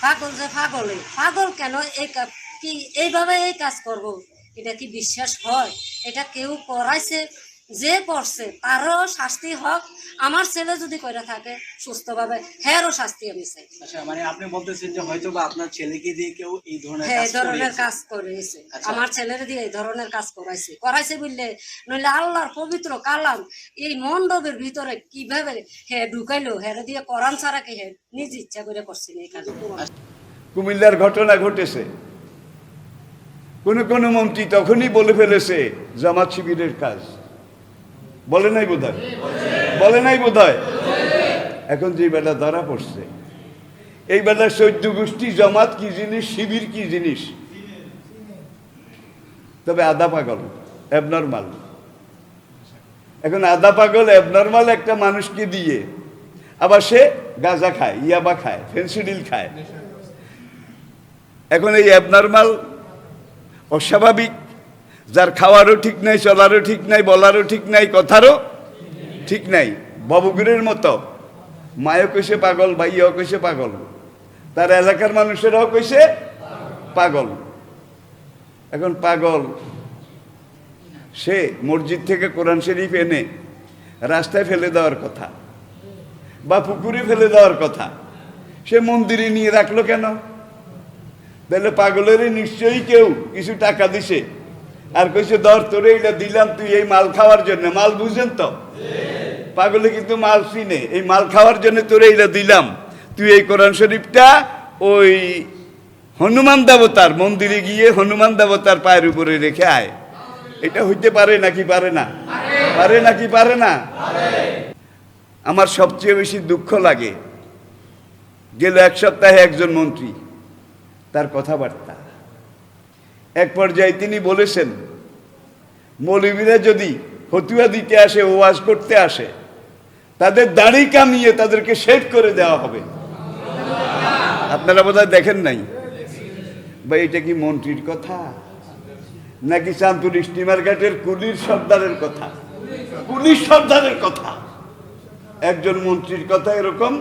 পাগল যে পাগলে পাগল কেন কি এইভাবে এই কাজ করব, এটা কি বিশ্বাস হয়? এটা কেউ করাইছে, যে করছে তারও শাস্তি হোক। আমার ছেলে যদি করে থাকে সুস্থভাবে, হ্যাঁরও শাস্তি আমি চাই। আচ্ছা, মানে আপনি বলতেছেন যে হয়তো বা আপনার ছেলেকে দিয়ে কেউ এই ধরনের হ্যাঁ, কাজ এই ধরনের করিয়েছে। কাজ করেছে। আচ্ছা। আমার ছেলের দিয়ে এই ধরনের কাজ করাইছে বললে, নইলে আল্লাহর পবিত্র কালাম এই মণ্ডপের ভিতরে কিভাবে হ্যাঁ ঢুকাইলো, হ্যাঁ দিয়ে কোরআন ছাড়া কি হ্যাঁ নিজ ইচ্ছা করে করছি না এই কাজ। কুমিল্লার ঘটনা ঘটেছে, কোন মন্ত্রী তখনই বলে ফেলেছে জামাত শিবিরের কাজ। বলে নাই বোধহয়, বলে নাই বোধহয়। এখন যে বেলা ধরা পড়ছে, এই বেলা ১৪ গোষ্ঠী জামাত কি জিনিস, শিবির কি জিনিস, তবে আধা পাগল অ্যাবনর্মাল। এখন আধা পাগল অ্যাবনর্মাল একটা মানুষকে দিয়ে আবার সে গাঁজা খায়, ইয়াবা খায়, ফেন্সিডিল খায়। এখন এই অ্যাবনর্মাল, অস্বাভাবিক, যার খাওয়ারও ঠিক নাই, চলারও ঠিক নাই, বলারও ঠিক নাই, কথারও ঠিক নাই, ববগুরের মতো মায়ও কইছে পাগল, ভাইয়াও কইছে পাগল, তার এলাকার মানুষেরাও কইছে পাগল। এখন পাগল সে মসজিদ থেকে কোরআন শরীফ এনে রাস্তায় ফেলে দেওয়ার কথা বা পুকুরে ফেলে দেওয়ার কথা, সে মন্দিরে নিয়ে রাখলো কেন? তাহলে পাগলেরই নিশ্চয়ই কেউ কিছু টাকা দিছে আর কইছে ধর তোরে এটা দিলাম তুই এই মাল খাওয়ার জন্য। মাল বুঝেন তো, পাগলে কিন্তু মাল চিনে। এই মাল খাওয়ার জন্য তোরে এটা দিলাম, তুই এই কোরআন শরীফটা ওই হনুমান দেবতার মন্দিরে গিয়ে হনুমান দেবতার পায়ের উপরে রেখে আয়। এটা হইতে পারে নাকি পারে না? পারে নাকি পারে না? আমার সবচেয়ে বেশি দুঃখ লাগে, গেল এক সপ্তাহে একজন মন্ত্রী, তার কথাবার্তা, এক পর্যায়ে তিনি বলেছেন মৌলবীরা যদি ফতুয়া দিতে আসে, ওয়াজ করতে আসে, তাদের দাড়ি কামিয়ে তাদেরকে শেভ করে দেওয়া হবে। আপনারা বোধহয় দেখেন নাই। ভাই, এটা কি মন্ত্রীর কথা নাকি চাঁদপুর স্টিমার ঘাটের কুলির সর্দারের কথা? কুলির সর্দারের কথা, একজন মন্ত্রীর কথা এরকম?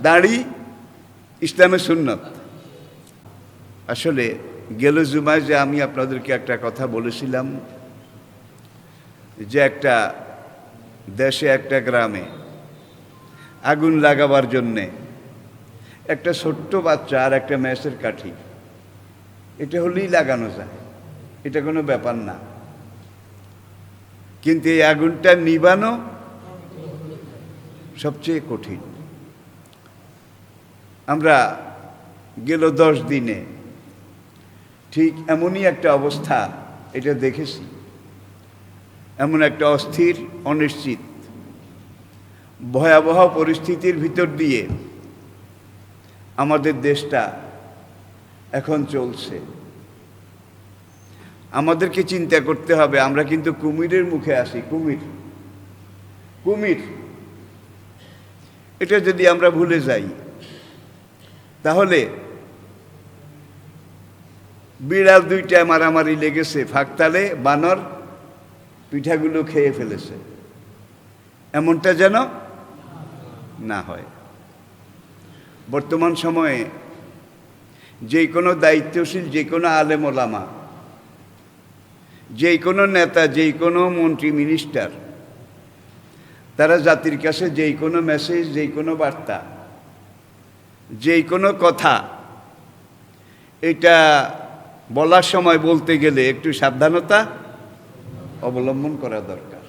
দাড়ি ইসলামের সুন্নত। আসলে গেল জুমায় যে আমি আপনাদেরকে একটা কথা বলেছিলাম যে একটা দেশে, একটা গ্রামে আগুন লাগাবার জন্যে একটা ছোট্ট বাচ্চা আর একটা ম্যাচের কাঠি, এটা হলেই লাগানো যায়, এটা কোনো ব্যাপার না। কিন্তু এই আগুনটা নিবানো সবচেয়ে কঠিন। আমরা গেল 10 দিনে ঠিক এমনই একটা অবস্থা এটা দেখেছি, এমন একটা অস্থির, অনিশ্চিত, ভয়াবহ পরিস্থিতির ভিতর দিয়ে আমাদের দেশটা এখন চলছে। আমাদেরকে চিন্তা করতে হবে, আমরা কিন্তু কুমিরের মুখে আসি। কুমির, কুমির, এটা যদি আমরা ভুলে যাই তাহলে বিড়াল 2টা মারামারি লেগেছে, ফাঁকতালে বানর পিঠাগুলো খেয়ে ফেলেছে, এমনটা যেন না হয়। বর্তমান সময়ে যে কোনো দায়িত্বশীল, যে কোনো আলেম ওলামা, যে কোনো নেতা, যে কোনো মন্ত্রী মিনিস্টার, তারা জাতির কাছে যে কোনো মেসেজ, যে কোনো বার্তা, যে কোনো কথা, এটা বলার সময় বলতে গেলে একটু সাবধানতা অবলম্বন করা দরকার।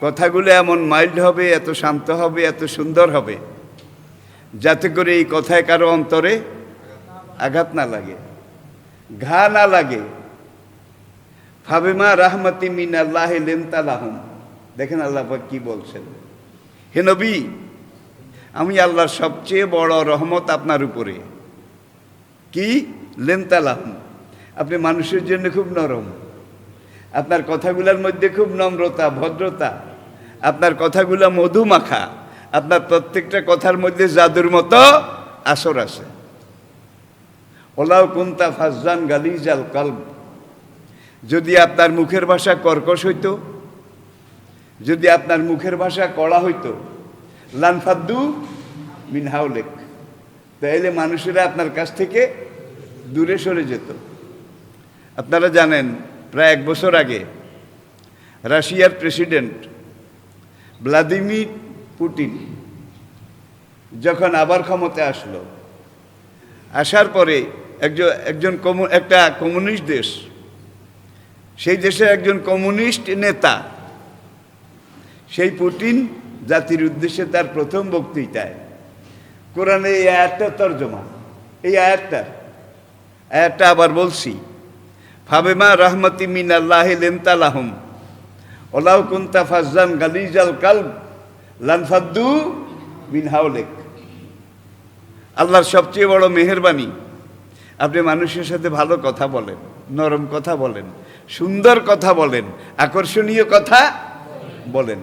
কথাগুলো এমন মাইল্ড হবে, এত শান্ত হবে, এত সুন্দর হবে, যাতে করে এই কথায় কারো অন্তরে আঘাত না লাগে, ঘা না লাগে। ফাবিমা রাহমাতি মিনাল্লাহি লিনতা লাহুম। দেখেন আল্লাহ পাক কি বলছেন, হে নবী, আমি আল্লাহর সবচেয়ে বড় রহমত আপনার উপরে। কি? লিনতা লাহুম, আপনি মানুষের জন্য খুব নরম, আপনার কথাগুলোর মধ্যে খুব নম্রতা, ভদ্রতা, আপনার কথাগুলো মধু মাখা, আপনার প্রত্যেকটা কথার মধ্যে জাদুর মতো আসর আছে। ওলাও কুনতা ফাজ্জান গালিজাল কলব, যদি আপনার মুখের ভাষা কর্কশ হইতো, যদি আপনার মুখের ভাষা কড়া হইতো, লানফাদ্দু মিন হাওলেক, তো তাইলে মানুষেরা আপনার কাছ থেকে দূরে সরে যেত। আপনারা জানেন প্রায় 1 বছর আগে রাশিয়ার প্রেসিডেন্ট ভ্লাদিমির পুতিন যখন আবার ক্ষমতায় আসলো, আসার পরে একটা কমিউনিস্ট দেশ, সেই দেশের একজন কমিউনিস্ট নেতা, সেই পুতিন জাতির উদ্দেশ্যে তার প্রথম বক্তৃতায় কোরআনে এই আয়াতটা তর্জমা, এই আয়াতটা আবার বলছি, ফাবেমা রাহমাতি মিনাল্লাহি লিনতা লাহুম ওয়ালাউ কুনতা ফাজ্জান গালিজাল কালব লানফাদ্দু মিন হাওলিক। আল্লাহর সবচেয়ে বড় মেহেরবানি, আপনি মানুষের সাথে ভালো কথা বলেন, নরম কথা বলেন, সুন্দর কথা বলেন, আকর্ষণীয় কথা বলেন।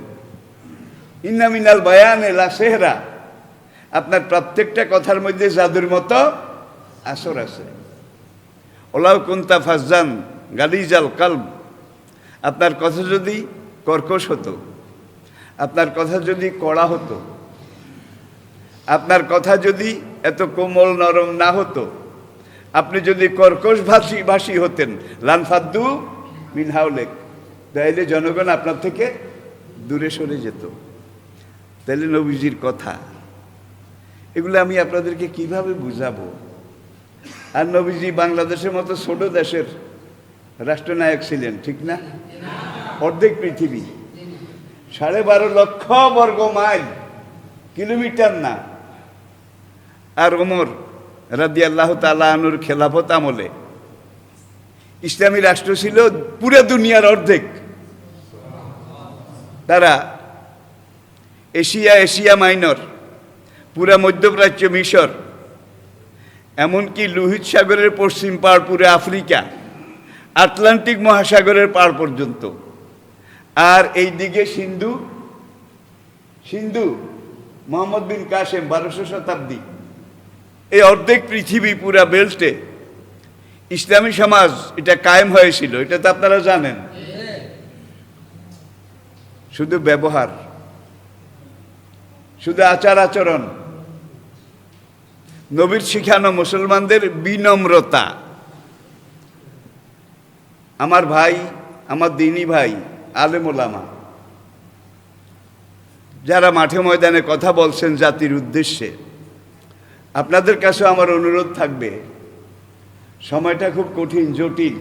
ইন্না মিনাল বায়ানে লা সেহরা, আপনার প্রত্যেকটা কথার মধ্যে জাদুর মতো আসর আছে। ওলাউ কুনতা ফাজ্জান গালিজাল কালব, আপনার কথা যদি কর্কশ হতো, আপনার কথা যদি কড়া হতো, আপনার কথা যদি এত কোমল নরম না হতো, আপনি যদি কর্কশ ভাষী হতেন, লানফাদ্দু মিন হাওলিক, তাইলে জনগণ আপনার থেকে দূরে সরে যেত। তাইলে নবীজির কথা এগুলো আমি আপনাদেরকে কিভাবে বুঝাবো? আর নবীজি বাংলাদেশের মতো ছোট দেশের রাষ্ট্রনায়ক ছিলেন, ঠিক না? অর্ধেক পৃথিবী, 12.5 লক্ষ বর্গ মাইল, কিলোমিটার না। আর ওমর রাদিয়াল্লাহু তাআলা আনহুর খেলাফত আমলে ইসলামী রাষ্ট্র ছিল পুরো দুনিয়ার অর্ধেক। তারা এশিয়া মাইনর, পুরা মধ্যপ্রাচ্য, মিশর, এমনকি লোহিত সাগরের পশ্চিম পাড়, পুরো আফ্রিকা, আটলান্টিক মহাসাগরের পাড় পর্যন্ত, আর এই দিকে সিন্ধু মোহাম্মদ বিন কাসেম 1200 শতাব্দী, এই অর্ধেক পৃথিবী পুরা বেল্টে ইসলামী সমাজ এটা কায়েম হয়েছিল। এটা তো আপনারা জানেন। শুধু ব্যবহার, শুধু আচার আচরণ, নবীর শিখানো মুসলমানদের বিনম্রতা। আমার ভাই, আমার দিনী ভাই আলেম ওলামা যারা মাঠে ময়দানে কথা বলছেন জাতির উদ্দেশ্যে, আপনাদের কাছে আমার অনুরোধ থাকবে, সময়টা খুব কঠিন, জটিল।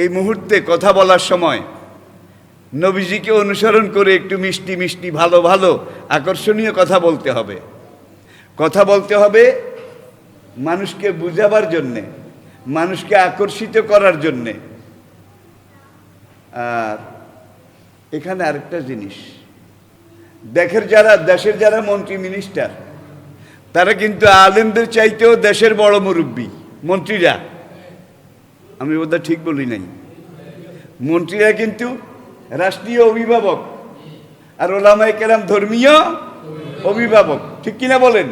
এই মুহূর্তে কথা বলার সময় নবীজিকে অনুসরণ করে একটু মিষ্টি মিষ্টি, ভালো ভালো, আকর্ষণীয় কথা বলতে হবে। কথা বলতে হবে মানুষকে বুঝাবার জন্যে, মানুষকে আকর্ষিত করার জন্যে। আর এখানে আরেকটা জিনিস, দেশের যারা মন্ত্রী মিনিস্টার, তারা কিন্তু আলেমদের চাইতেও দেশের বড় মুরব্বী। মন্ত্রীরা, আমি বোধহয় ঠিক বলি নাই, মন্ত্রীরা কিন্তু রাষ্ট্রীয় অভিভাবক, আর ওলামায়ে কেরাম ধর্মীয় অভিভাবক, ঠিক কিনা বলেন?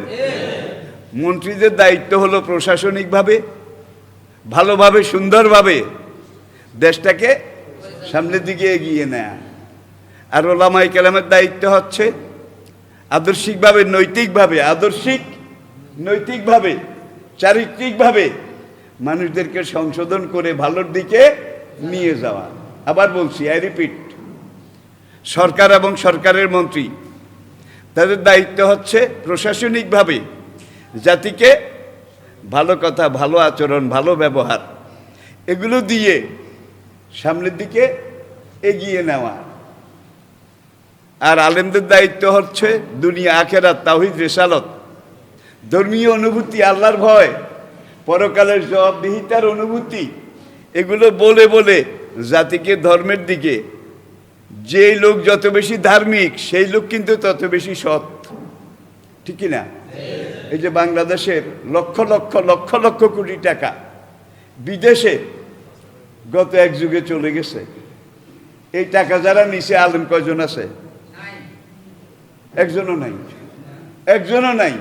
মন্ত্রীদের দায়িত্ব হলো প্রশাসনিকভাবে ভালোভাবে, সুন্দরভাবে দেশটাকে সামনের দিকে এগিয়ে নেয়া। আর ওলামায়ে কেরামের দায়িত্ব হচ্ছে আদর্শিকভাবে, নৈতিকভাবে, চারিত্রিকভাবে মানুষদেরকে সংশোধন করে ভালোর দিকে নিয়ে যাওয়া। আবার বলছি, আই রিপিট, সরকার এবং সরকারের মন্ত্রী, তাদের দায়িত্ব হচ্ছে প্রশাসনিকভাবে জাতিকে ভালো কথা, ভালো আচরণ, ভালো ব্যবহার, এগুলো দিয়ে সামনের দিকে এগিয়ে নেওয়া। আর আলেমদের দায়িত্ব হচ্ছে দুনিয়া আখেরাত, তাওহীদ, রিসালত, ধর্মীয় অনুভূতি, আল্লাহর ভয়, পরকালের জবাবদিহিতার অনুভূতি, এগুলো বলে বলে জাতিকে ধর্মের দিকে, যেই লোক যত বেশি ধার্মিক সেই লোক কিন্তু তত বেশি সৎ, ঠিক না? এই যে বাংলাদেশের লক্ষ লক্ষ লক্ষ লক্ষ কোটি টাকা বিদেশে গত এক যুগে চলে গেছে, এই টাকা যারা নিচে আলেম কয়জন আছে? একজনও নাই।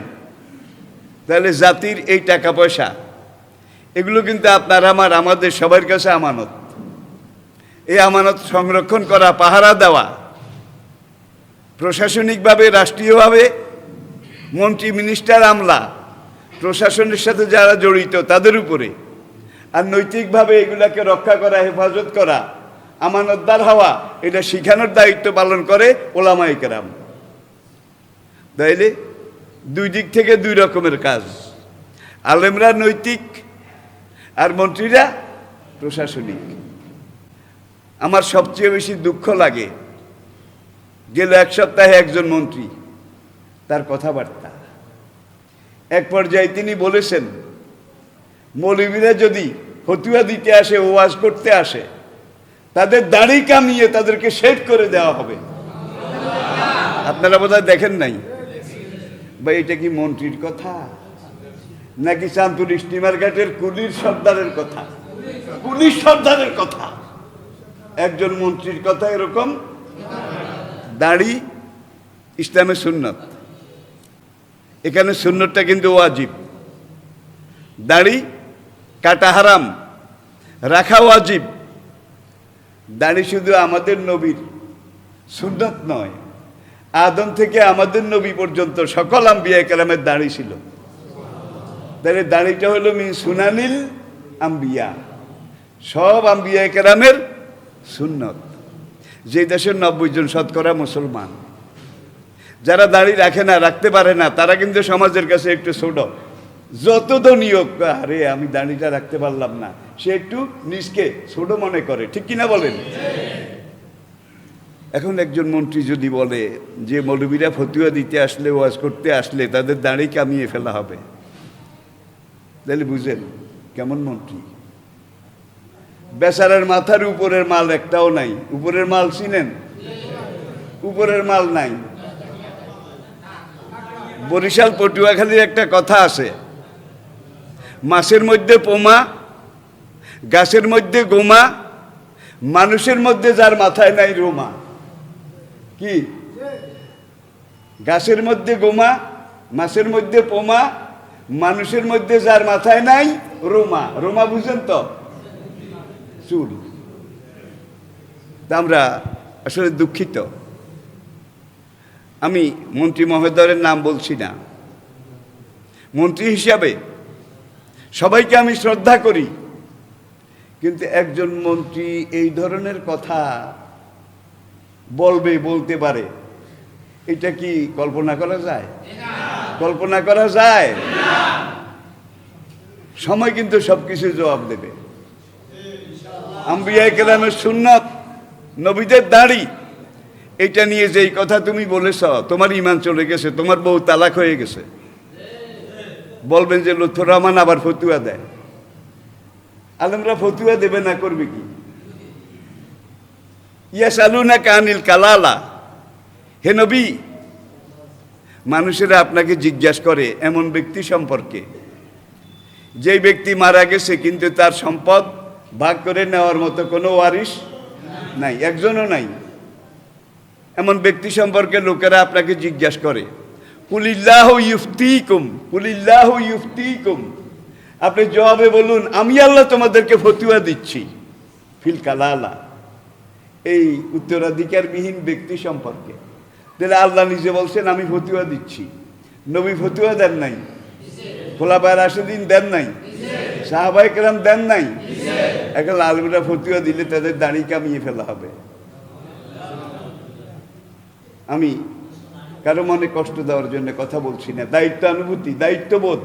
তাহলে জাতির এই টাকা পয়সা, এগুলো কিন্তু আমাদের সবার কাছে আমানত। এই আমানত সংরক্ষণ করা, পাহারা দেওয়া, প্রশাসনিকভাবে, রাষ্ট্রীয়ভাবে, মন্ত্রী মিনিস্টার আমলা প্রশাসনের সাথে যারা জড়িত তাদের উপরে, আর নৈতিকভাবে এগুলাকে রক্ষা করা, হেফাজত করা, আমানতদার হওয়া, এটা শিখানোর দায়িত্ব পালন করে ওলামায়ে কেরাম। তাইলে দুই দিক থেকে দুই রকমের কাজ, আলেমরা নৈতিক আর মন্ত্রীরা প্রশাসনিক। আমার সবচেয়ে বেশি দুঃখ লাগে, গেল এক সপ্তাহে একজন মন্ত্রী, তার কথাবার্তা, এক পর্যায়ে তিনি বলেছেন মৌলবীরা যদি ফতুয়া দিতে আসে, ওয়াজ করতে আসে, তাদের দাড়ি কামিয়ে তাদেরকে শেভ করে দেওয়া হবে। আপনারা বোধহয় দেখেন নাই ভাই, এটা কি মন্ত্রীর কথা নাকি চাঁদপুর স্টিমার ঘাটের কুলির সর্দারের কথা? কুলির সর্দারের কথা, একজন মন্ত্রীর কথা এরকম। দাড়ি ইসলামের সুন্নত, এখানে সুন্নতটা কিন্তু ওয়াজিব। দাড়ি কাটা হারাম, রাখা ওয়াজিব। দাড়ি শুধু আমাদের নবীর সুন্নত নয়, আদম থেকে আমাদের নবী পর্যন্ত সকল আম্বিয়া কেরামের দাড়ি ছিল। তাহলে দাড়িটা হলো মিন সুনানিল আম্বিয়া, সব আম্বিয়া কেরামের সুন্নত। যে দেশের 90 জন শতকরা মুসলমান, যারা দাড়ি রাখে না, রাখতে পারে না, তারা কিন্তু সমাজের কাছে একটু ছোট। যত নিয়োগ, আরে আমি দাড়িটা রাখতে পারলাম না, সে একটু নিজকে ছোট মনে করে, ঠিক কিনা বলেন? এখন একজন মন্ত্রী যদি বলে যে মৌলবীরা ফতুয়া দিতে আসলে, ওয়াজ করতে আসলে তাদের দাড়ি কামিয়ে ফেলা হবে, তাহলে বুঝেন কেমন মন্ত্রী। বেচারার মাথার উপরের মাল একটাও নাই। উপরের মাল চিনেন? উপরের মাল নাই। বরিশাল পটুয়াখালীর একটা কথা আছে, মাছের মধ্যে পোমা, গাছের মধ্যে গোমা, মানুষের মধ্যে যার মাথায় নাই রোমা। কি? গাছের মধ্যে গোমা, মাছের মধ্যে পোমা, মানুষের মধ্যে যার মাথায় নাই রোমা। রোমা বুঝেন তো? চুল। আমরা আসলে দুঃখিত, আমি মন্ত্রী মহোদয়ের নাম বলছি না। মন্ত্রী হিসাবে সবাইকে আমি শ্রদ্ধা করি, কিন্তু একজন মন্ত্রী এই ধরনের কথা বলতে পারে, এটা কি কল্পনা করা যায়? কল্পনা করা যায়? সময় কিন্তু সবকিছু জবাব দেবে। আম্বিয়া কেরামের সুন্নাত, নবীদের দাড়ি, এটা নিয়ে যেই কথা তুমি বলেছ, তোমার ঈমান চলে গেছে, তোমার বউ তালাক হয়ে গেছে, বলবেন যে লুৎফর রহমান আবার ফতুয়া দেয়। আলেমরা ফতুয়া দেবে না, করবে কি? ইয়াসালুনাকা আনিল কালালা, হে নবী, মানুষেরা আপনাকে জিজ্ঞাসা করে এমন ব্যক্তি সম্পর্কে, যেই ব্যক্তি মারা গেছে কিন্তু তার সম্পদ ভাগ করে নেওয়ার মতো কোনো ওয়ারিশ নাই, একজনও নাই। এমন ব্যক্তি সম্পর্কে লোকেরা আপনাকে জিজ্ঞাসা করে। কুলিল্লাহু ইউফতিকুম, কুলিল্লাহু ইউফতিকুম, আপনি জবাবে বলুন আমি আল্লাহ তোমাদেরকে ফতুয়া দিচ্ছি ফিল কালালা, এই উত্তরাধিকারবিহীন ব্যক্তি সম্পর্কে। তাহলে আল্লাহ নিজে বলছেন আমি ফতুয়া দিচ্ছি। নবী ফতুয়া দেন নাই, খোলাফায়ে রাশিদিন দেন নাই, সাহাবায়ে কেরাম দেন নাই। এখন আলেমরা ফতুয়া দিলে তাদের দাড়ি কামিয়ে ফেলা হবে। আমি কারো মনে কষ্ট দেওয়ার জন্য কথা বলছি না, দায়িত্বানুভূতি, দায়িত্ববোধ।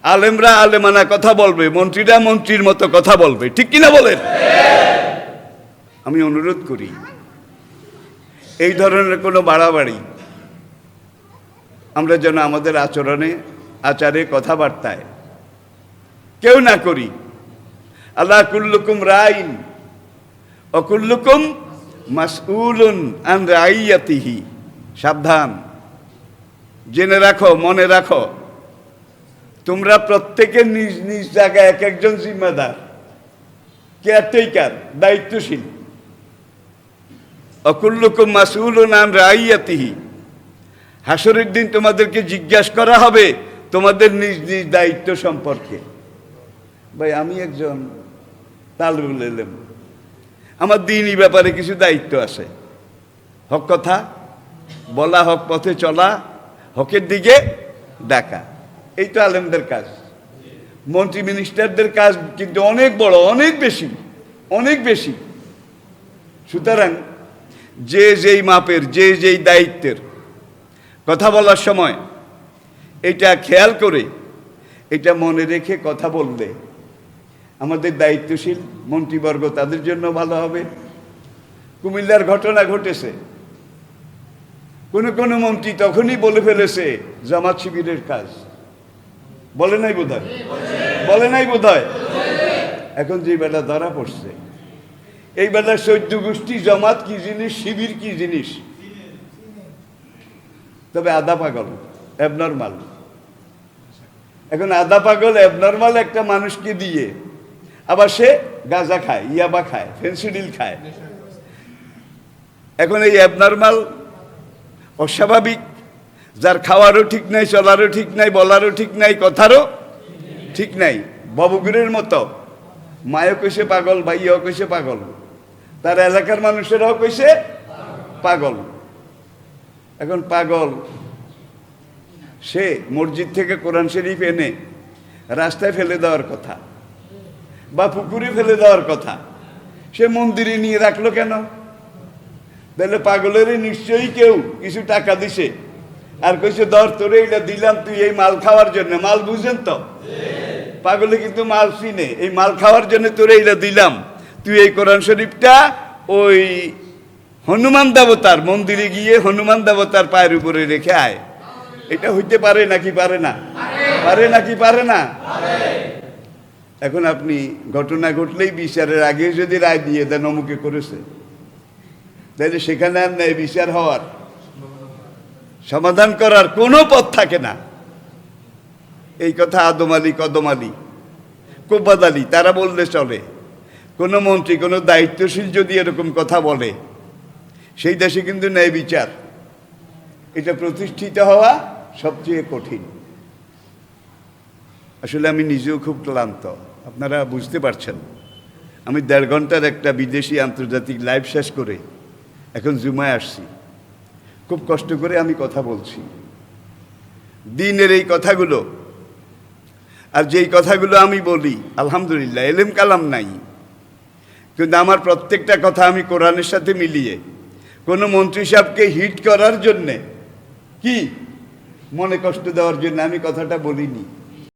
আলেমরা আলেমানা কথা বলবে, মন্ত্রীরা মন্ত্রীর মতো কথা বলবে, ঠিক কিনা বলেন? আমি অনুরোধ করি এই ধরনের কোনো বাড়াবাড়ি আমরা যেন আমাদের আচরণে, আচারে, কথাবার্তায় কেউ না করি। আল্লাহ কুল্লুকুম রাইন ও কুল্লুকুম মাসউলুন আন রাইয়াতিহি। সাবধান, জেনে রাখো, মনে রাখো, তোমরা প্রত্যেকে নিজ নিজ জায়গায় এক একজন জিম্মাদার, কেয়ারটেকার, দায়িত্বশীল। অকুল্লুকুম মাসউলুন আন রাইয়াতিহি, হাসরের দিন তোমাদেরকে জিজ্ঞাসা করা হবে তোমাদের নিজ নিজ দায়িত্ব সম্পর্কে। ভাই আমি একজন তালবুল ইলম, আমার দ্বীনি ব্যাপারে কিছু দায়িত্ব আছে। হক কথা বলা, হক পথে চলা, হকের দিকে ডাকা। এই তো আলেমদের কাজ। মন্ত্রী মিনিস্টারদের কাজ কিন্তু অনেক বড়, অনেক বেশি, অনেক বেশি। সুতরাং যে যেই মাপের, যে যেই দায়িত্বের কথা বলার সময় এটা খেয়াল করে, এটা মনে রেখে কথা বললে আমাদের দায়িত্বশীল মন্ত্রীবর্গ তাদের জন্য ভালো হবে। কুমিল্লার ঘটনা ঘটেছে, কোনো মন্ত্রী তখনই বলে ফেলেছে জামাত শিবিরের কাজ। বলে নাই বোধহয়, বলে নাই বোধহয়। এখন যে বেলা ধরা পড়ছে, এই বেলা 14 গোষ্ঠী জামাত কি জিনিস, শিবির কি জিনিস। তবে আধা পাগল, অ্যাবনর্মাল। এখন আধা পাগল অ্যাবনর্মাল একটা মানুষকে দিয়ে আবার সে গাঁজা খায়, ইয়াবা খায়, ফেন্সিডিল খায়। এখন এই অ্যাবনর্মাল, অস্বাভাবিক, যার খাওয়ারও ঠিক নাই, চলারও ঠিক নাই, বলারও ঠিক নাই, কথারও ঠিক নাই, ববগুরের মতো মায়ও কইছে পাগল, ভাইয়াও কইছে পাগল, তার এলাকার মানুষেরাও কইছে পাগল। এখন পাগল সে মসজিদ থেকে কোরআন শরীফ এনে রাস্তায় ফেলে দেওয়ার কথা বা পুকুরে ফেলে দেওয়ার কথা, সে মন্দিরে নিয়ে রাখলো কেন? তাহলে পাগলেরই নিশ্চয়ই কেউ কিছু টাকা দিছে আর কইছে ধর তোরে এটা দিলাম তুই এই মাল খাওয়ার জন্য। মাল বুঝেন তো, পাগলে কিন্তু মাল চিনে। এই মাল খাওয়ার জন্য তোরে এটা দিলাম, তুই এই কোরআন শরীফটা ওই হনুমান দেবতার মন্দিরে গিয়ে হনুমান দেবতার পায়ের উপরে রেখে আয়। এটা হইতে পারে নাকি পারে না? পারে নাকি পারে না? এখন আপনি ঘটনা ঘটলেই বিচারের আগে যদি রায় দিয়ে দেন অমুকে করেছে, তাহলে সেখানে আর ন্যায় বিচার হওয়ার, সমাধান করার কোনো পথ থাকে না। এই কথা আদম আলী, কদম আলী, কোব্বাদ আলী তারা বললে চলে। কোনো মন্ত্রী, কোনো দায়িত্বশীল যদি এরকম কথা বলে, সেই দেশে কিন্তু ন্যায় বিচার এটা প্রতিষ্ঠিত হওয়া সবচেয়ে কঠিন। আসলে আমি নিজেও খুব ক্লান্ত, আপনারা বুঝতে পারছেন। আমি 1.5 ঘন্টার একটা বিদেশি আন্তর্জাতিক লাইভ শেষ করে এখন জুমায় আসছি। খুব কষ্ট করে আমি কথা বলছি, দিনের এই কথাগুলো। আর যেই কথাগুলো আমি বলি আলহামদুলিল্লাহ এলেম কালাম নাই, কিন্তু আমার প্রত্যেকটা কথা আমি কোরআনের সাথে মিলিয়ে, কোনো মন্ত্রী সাহেবকে হিট করার জন্যে, কি মনে কষ্ট দেওয়ার জন্য আমি কথাটা বলিনি।